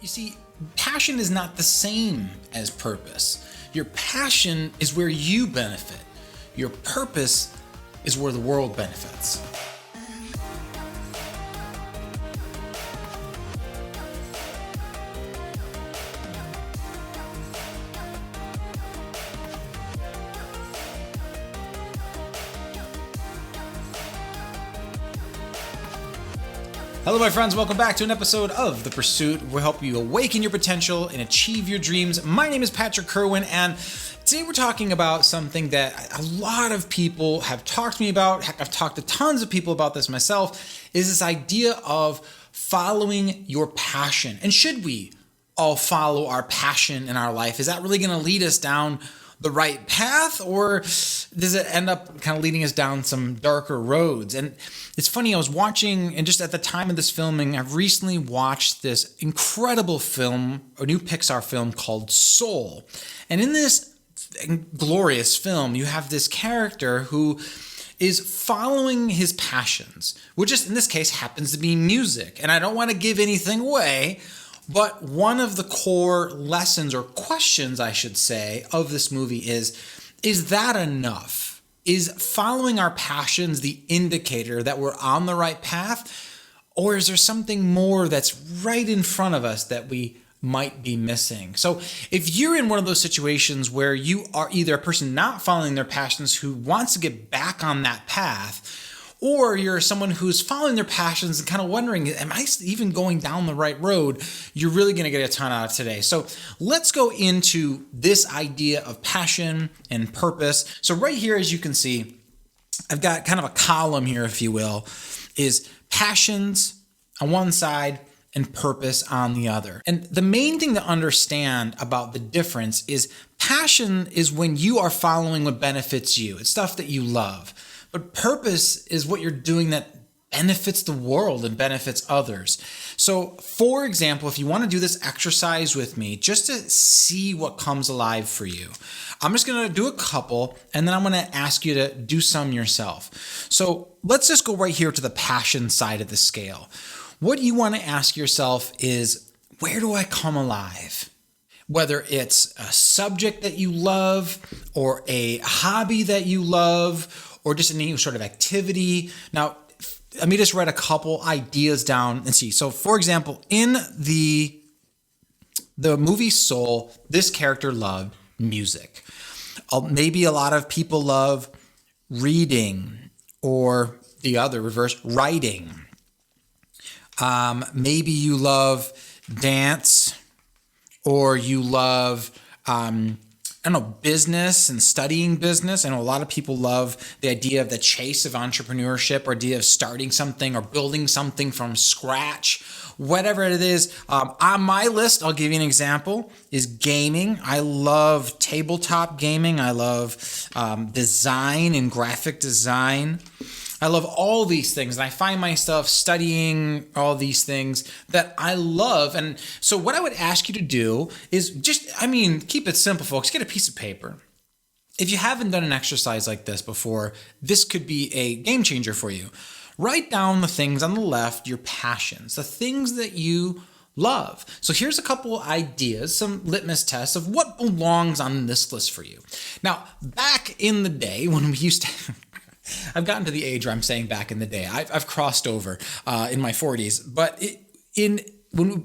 You see, passion is not the same as purpose. Your passion is where you benefit. Your purpose is where the world benefits. Hello, my friends. Welcome back to an episode of The Pursuit. We help you awaken your potential and achieve your dreams. My name is Patrick Kerwin, and today we're talking about something that a lot of people have talked to me about. Heck, I've talked to tons of people about this myself, is this idea of following your passion. And should we all follow our passion in our life? Is that really going to lead us down the right path, or does it end up kind of leading us down some darker roads? And it's funny, I was watching, and just at the time of this filming, I've recently watched this incredible film, a new Pixar film called Soul. And in this glorious film, you have this character who is following his passions, which just in this case happens to be music. And I don't want to give anything away, but one of the core lessons, or questions I should say, of this movie is that enough? Is following our passions the indicator that we're on the right path? Or is there something more that's right in front of us that we might be missing? So if you're in one of those situations where you are either a person not following their passions who wants to get back on that path, or you're someone who's following their passions and kind of wondering, am I even going down the right road? You're really going to get a ton out of today. So let's go into this idea of passion and purpose. So right here, as you can see, I've got kind of a column here, if you will, is passions on one side and purpose on the other. And the main thing to understand about the difference is passion is when you are following what benefits you. It's stuff that you love. But purpose is what you're doing that benefits the world and benefits others. So, for example, if you want to do this exercise with me, just to see what comes alive for you, I'm just going to do a couple, and then I'm going to ask you to do some yourself. So let's just go right here to the passion side of the scale. What you want to ask yourself is, where do I come alive? Whether it's a subject that you love, or a hobby that you love, or just any sort of activity. Now, let me just write a couple ideas down and see. So, for example, in the movie Soul, this character loved music. Maybe a lot of people love reading, or the other reverse, writing. Maybe you love dance, or you love business and studying business. I know a lot of people love the idea of the chase of entrepreneurship, or idea of starting something or building something from scratch, whatever it is. On my list, I'll give you an example, is gaming. I love tabletop gaming. I love design and graphic design. I love all these things, and I find myself studying all these things that I love. And so what I would ask you to do is keep it simple, folks. Get a piece of paper. If you haven't done an exercise like this before, this could be a game changer for you. Write down the things on the left, your passions, the things that you love. So here's a couple ideas, some litmus tests of what belongs on this list for you. Now, back in the day when we used to... I've gotten to the age where I'm saying back in the day. I've crossed over in my 40s. But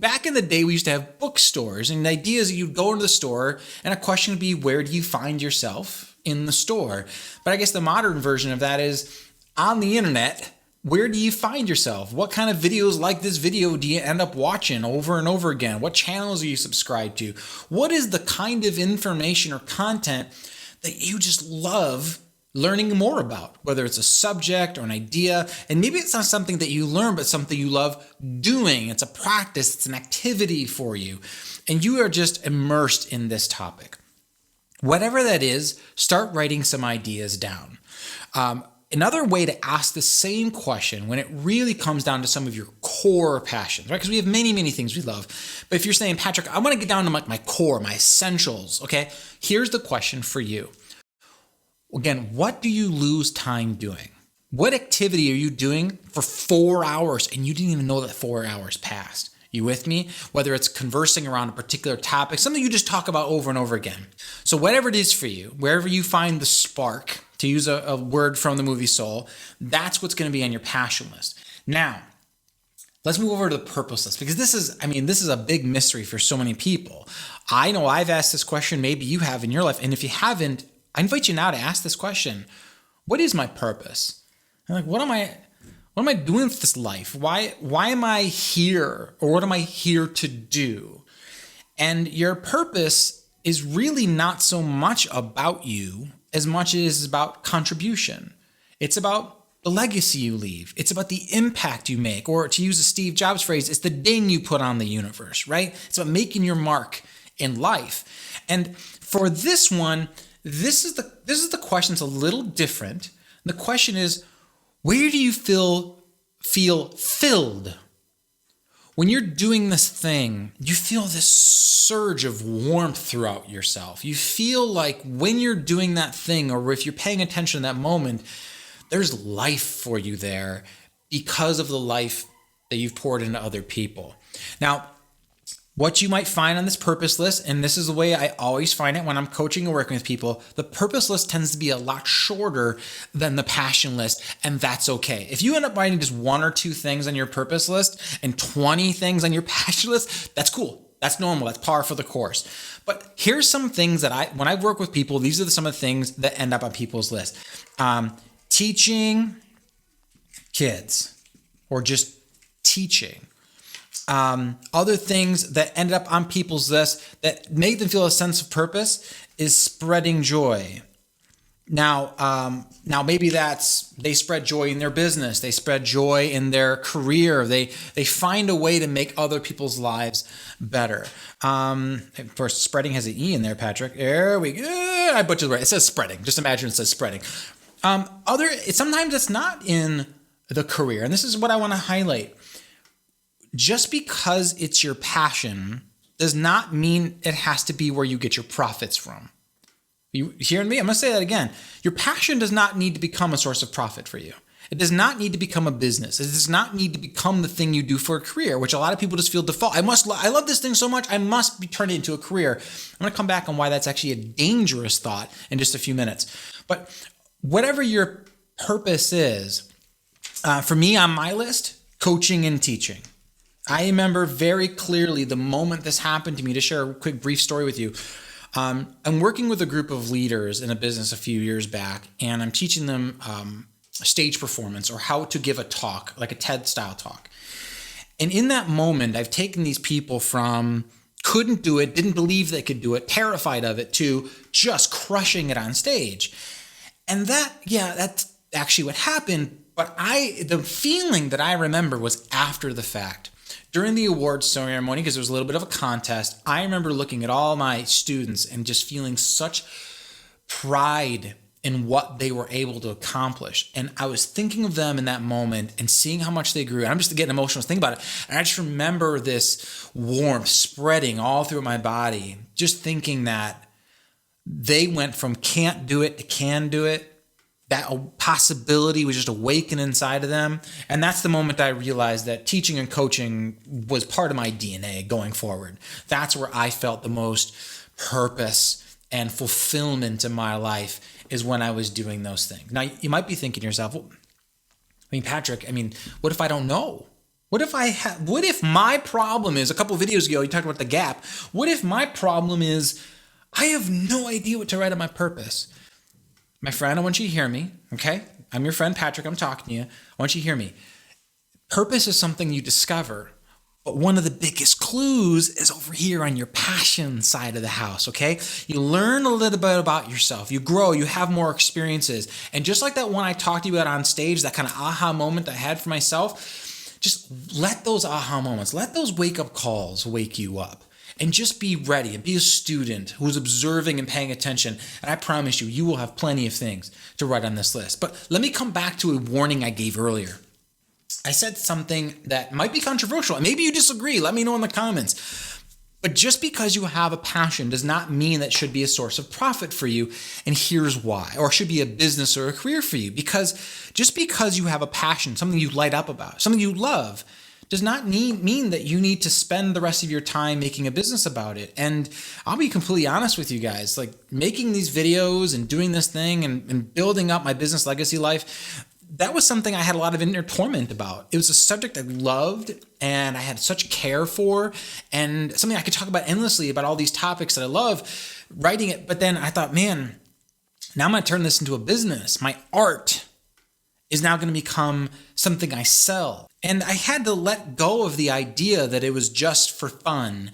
back in the day, we used to have bookstores. And the idea is that you'd go into the store, and a question would be, where do you find yourself in the store? But I guess the modern version of that is, on the internet, where do you find yourself? What kind of videos like this video do you end up watching over and over again? What channels are you subscribed to? What is the kind of information or content that you just love learning more about, whether it's a subject or an idea? And maybe it's not something that you learn, but something you love doing. It's a practice, it's an activity for you, and you are just immersed in this topic. Whatever that is, start writing some ideas down. Another way to ask the same question when it really comes down to some of your core passions, right? Because we have many, many things we love. But if you're saying, Patrick, I want to get down to my core, my essentials, okay? Here's the question for you. Again, what do you lose time doing? What activity are you doing for 4 hours and you didn't even know that 4 hours passed? You with me? Whether it's conversing around a particular topic, something you just talk about over and over again. So whatever it is for you, wherever you find the spark, to use a word from the movie Soul, that's what's going to be on your passion list. Now, let's move over to the purpose list, because this is a big mystery for so many people. I know I've asked this question, maybe you have in your life, and if you haven't, I invite you now to ask this question. What is my purpose? I'm like, what am I doing with this life? Why am I here? Or what am I here to do? And your purpose is really not so much about you as much as it is about contribution. It's about the legacy you leave. It's about the impact you make, or to use a Steve Jobs phrase, it's the ding you put on the universe, right? It's about making your mark in life. And for this one, this is the question that's a little different. The question is, where do you feel filled? When you're doing this thing, you feel this surge of warmth throughout yourself. You feel like when you're doing that thing, or if you're paying attention in that moment, there's life for you there because of the life that you've poured into other people. Now, what you might find on this purpose list, and this is the way I always find it when I'm coaching and working with people, the purpose list tends to be a lot shorter than the passion list, and that's okay. If you end up writing just 1 or 2 things on your purpose list and 20 things on your passion list, that's cool. That's normal. That's par for the course. But here's some things that when I work with people, these are some of the things that end up on people's list. Teaching kids, or just teaching. Other things that ended up on people's list that make them feel a sense of purpose is spreading joy. Now maybe that's they spread joy in their business, they spread joy in their career, they find a way to make other people's lives better. Of course, spreading has an E in there, Patrick. There we go. I butchered the word. It says spreading. Just imagine it says spreading. Sometimes it's not in the career, and this is what I want to highlight. Just because it's your passion does not mean it has to be where you get your profits from. You hearing me? I'm going to say that again. Your passion does not need to become a source of profit for you. It does not need to become a business. It does not need to become the thing you do for a career, which a lot of people just feel default. I love this thing so much, I must be turning it into a career. I'm going to come back on why that's actually a dangerous thought in just a few minutes. But whatever your purpose is, for me on my list, coaching and teaching. I remember very clearly the moment this happened to me. To share a quick brief story with you. I'm working with a group of leaders in a business a few years back, and I'm teaching them stage performance, or how to give a talk, like a TED style talk. And in that moment, I've taken these people from couldn't do it, didn't believe they could do it, terrified of it, to just crushing it on stage. And that's actually what happened. But the feeling that I remember was after the fact. During the awards ceremony, because there was a little bit of a contest, I remember looking at all my students and just feeling such pride in what they were able to accomplish. And I was thinking of them in that moment and seeing how much they grew. And I'm just getting emotional thinking about it. And I just remember this warmth spreading all through my body, just thinking that they went from can't do it to can do it. That possibility was just awakened inside of them. And that's the moment I realized that teaching and coaching was part of my DNA going forward. That's where I felt the most purpose and fulfillment in my life, is when I was doing those things. Now, you might be thinking to yourself, Patrick, what if I don't know? What if my problem is, a couple of videos ago, you talked about the gap. What if my problem is, I have no idea what to write on my purpose? My friend, I want you to hear me, okay? I'm your friend, Patrick. I'm talking to you. I want you to hear me. Purpose is something you discover, but one of the biggest clues is over here on your passion side of the house, okay? You learn a little bit about yourself. You grow. You have more experiences. And just like that one I talked to you about on stage, that kind of aha moment I had for myself, just let those aha moments, let those wake-up calls wake you up. And just be ready and be a student who's observing and paying attention. And I promise you, you will have plenty of things to write on this list. But let me come back to a warning I gave earlier. I said something that might be controversial, and maybe you disagree. Let me know in the comments. But just because you have a passion does not mean that should be a source of profit for you. And here's why. Or should be a business or a career for you. Because just because you have a passion, something you light up about, something you love, does not mean that you need to spend the rest of your time making a business about it. And I'll be completely honest with you guys, like making these videos and doing this thing and building up my business legacy life, that was something I had a lot of inner torment about. It was a subject I loved and I had such care for, and something I could talk about endlessly about all these topics that I love writing it. But then I thought, man, now I'm going to turn this into a business. My art is now going to become something I sell. And I had to let go of the idea that it was just for fun,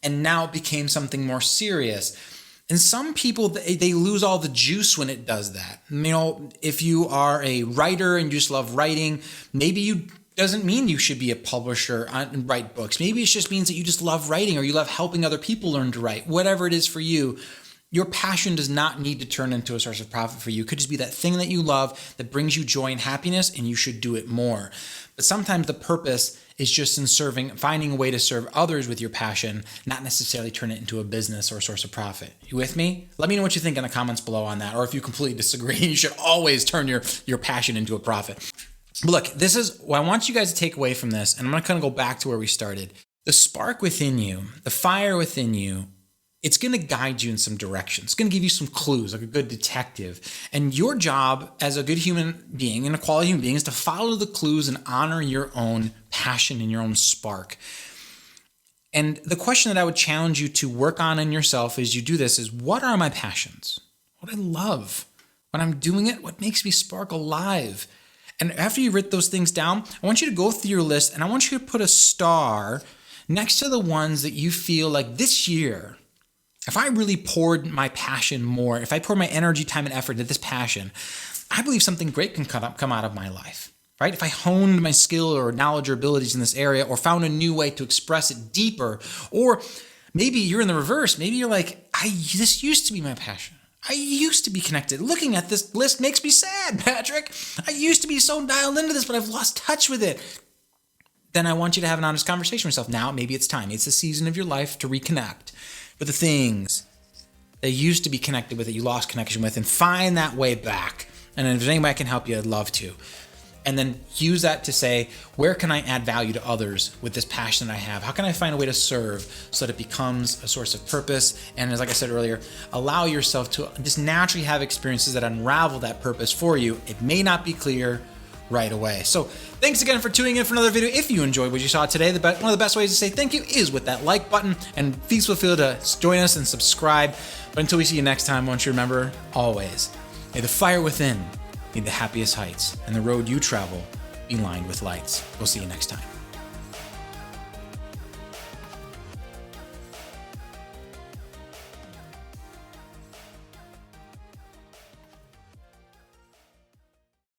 and now it became something more serious. And some people, they lose all the juice when it does that. You know, if you are a writer and you just love writing, maybe you doesn't mean you should be a publisher and write books. Maybe it just means that you just love writing, or you love helping other people learn to write. Whatever it is for you, your passion does not need to turn into a source of profit for you. It could just be that thing that you love that brings you joy and happiness, and you should do it more. But sometimes the purpose is just in finding a way to serve others with your passion, not necessarily turn it into a business or a source of profit. You with me? Let me know what you think in the comments below on that, or if you completely disagree. You should always turn your passion into a profit. But look, this is what I want you guys to take away from this, and I'm going to kind of go back to where we started. The spark within you, the fire within you, it's going to guide you in some direction. It's going to give you some clues, like a good detective. And your job as a good human being and a quality human being is to follow the clues and honor your own passion and your own spark. And the question that I would challenge you to work on in yourself as you do this is, what are my passions? What I love? When I'm doing it, what makes me spark alive? And after you've written those things down, I want you to go through your list, and I want you to put a star next to the ones that you feel like this year, if I really poured my passion more, if I pour my energy, time, and effort into this passion, I believe something great can come out of my life, right? If I honed my skill or knowledge or abilities in this area, or found a new way to express it deeper, or maybe you're in the reverse. Maybe you're like, this used to be my passion. I used to be connected. Looking at this list makes me sad, Patrick. I used to be so dialed into this, but I've lost touch with it. Then I want you to have an honest conversation with yourself. Now, maybe it's time. It's the season of your life to reconnect with the things that used to be connected with, that you lost connection with, and find that way back. And if there's any way I can help you, I'd love to. And then use that to say, where can I add value to others with this passion that I have? How can I find a way to serve so that it becomes a source of purpose? And as like I said earlier, allow yourself to just naturally have experiences that unravel that purpose for you. It may not be clear right away. So thanks again for tuning in for another video. If you enjoyed what you saw today, one of the best ways to say thank you is with that like button, and please feel free to join us and subscribe. But until we see you next time, I want you to remember always, may the fire within lead the happiest heights, and the road you travel be lined with lights. We'll see you next time.